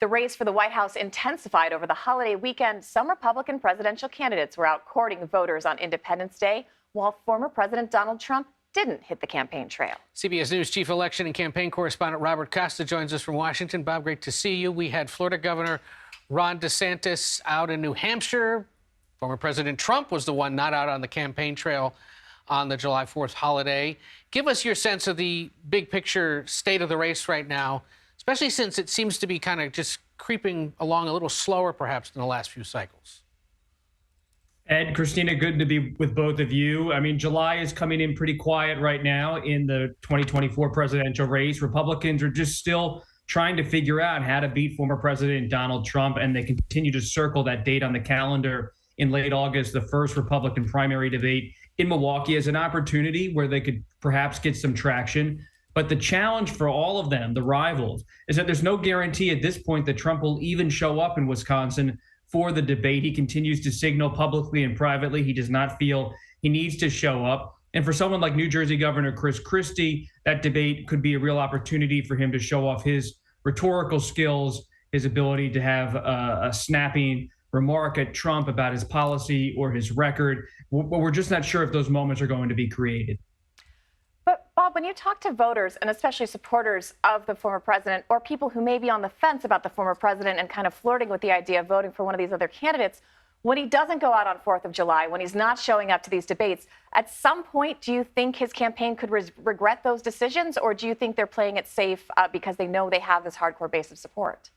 The race for the White House intensified over the holiday weekend. Some Republican presidential candidates were out courting voters on Independence Day, while former President Donald Trump didn't hit the campaign trail. CBS News chief election and campaign correspondent Robert Costa joins us from Washington. Bob, great to see you. We had Florida Governor Ron DeSantis out in New Hampshire. Former President Trump was the one not out on the campaign trail on the July 4th holiday. Give us your sense of the big picture state of the race right now, especially since it seems to be kind of just creeping along a little slower, perhaps, than the last few cycles. Ed, Christina, good to be with both of you. I mean, July is coming in pretty quiet right now in the 2024 presidential race. Republicans are just still trying to figure out how to beat former President Donald Trump, and they continue to circle that date on the calendar in late August, the first Republican primary debate in Milwaukee, as an opportunity where they could perhaps get some traction. But the challenge for all of them, the rivals, is that there's no guarantee at this point that Trump will even show up in Wisconsin for the debate. He continues to signal publicly and privately he does not feel he needs to show up. And for someone like New Jersey Governor Chris Christie, that debate could be a real opportunity for him to show off his rhetorical skills, his ability to have a snapping remark at Trump about his policy or his record. But we're just not sure if those moments are going to be created. But Bob, when you talk to voters and especially supporters of the former president, or people who may be on the fence about the former president and kind of flirting with the idea of voting for one of these other candidates, when he doesn't go out on 4th of July, when he's not showing up to these debates, at some point, do you think his campaign could regret those decisions, or do you think they're playing it safe because they know they have this hardcore base of support?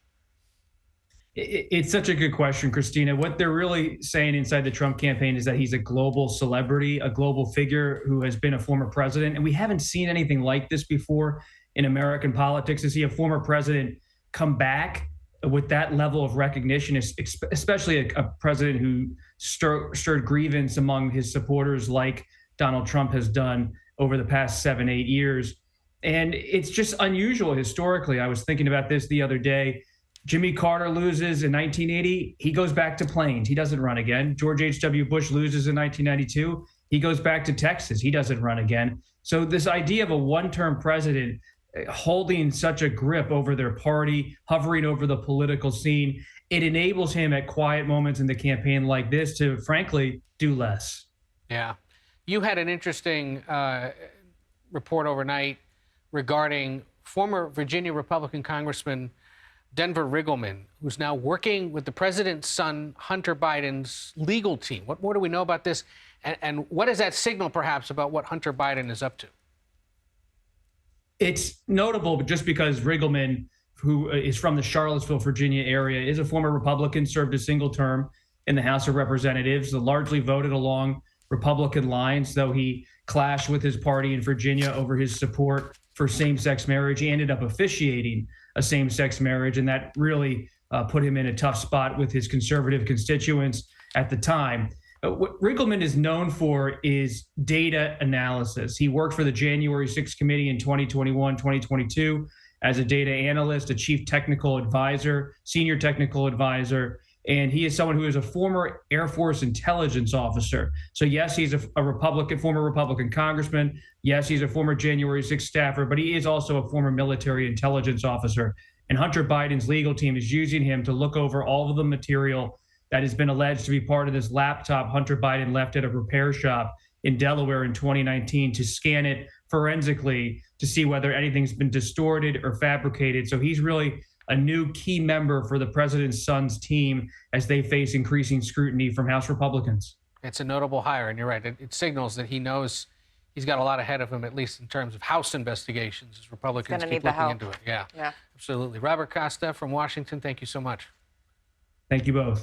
It's such a good question, Christina. What they're really saying inside the Trump campaign is that he's a global celebrity, a global figure who has been a former president. And we haven't seen anything like this before in American politics, to see a former president come back with that level of recognition, especially a president who stirred grievance among his supporters like Donald Trump has done over the past 7-8 years. And it's just unusual historically. I was thinking about this the other day. Jimmy Carter loses in 1980. He goes back to Plains. He doesn't run again. George H.W. Bush loses in 1992. He goes back to Texas. He doesn't run again. So this idea of a one-term president holding such a grip over their party, hovering over the political scene, it enables him at quiet moments in the campaign like this to, frankly, do less. Yeah. You had an interesting report overnight regarding former Virginia Republican Congressman Denver Riggleman, who's now working with the president's son, Hunter Biden's legal team. What more do we know about this? And what does that signal, perhaps, about what Hunter Biden is up to? It's notable just because Riggleman, who is from the Charlottesville, Virginia area, is a former Republican, served a single term in the House of Representatives, largely voted along Republican lines, though he clashed with his party in Virginia over his support for same-sex marriage. He ended up officiating a same-sex marriage, and that really put him in a tough spot with his conservative constituents at the time. What Riggleman is known for is data analysis. He worked for the January 6th committee in 2021, 2022 as a data analyst, a chief technical advisor, senior technical advisor, and he is someone who is a former Air Force intelligence officer. So yes, he's a former Republican congressman. Yes, he's a former January 6th staffer, but he is also a former military intelligence officer. And Hunter Biden's legal team is using him to look over all of the material that has been alleged to be part of this laptop Hunter Biden left at a repair shop in Delaware in 2019, to scan it forensically to see whether anything's been distorted or fabricated. So he's really a new key member for the president's son's team as they face increasing scrutiny from House Republicans. It's a notable hire, and you're right. It signals that he knows he's got a lot ahead of him, at least in terms of House investigations, as Republicans keep looking into it. Yeah, absolutely. Robert Costa from Washington, thank you so much. Thank you both.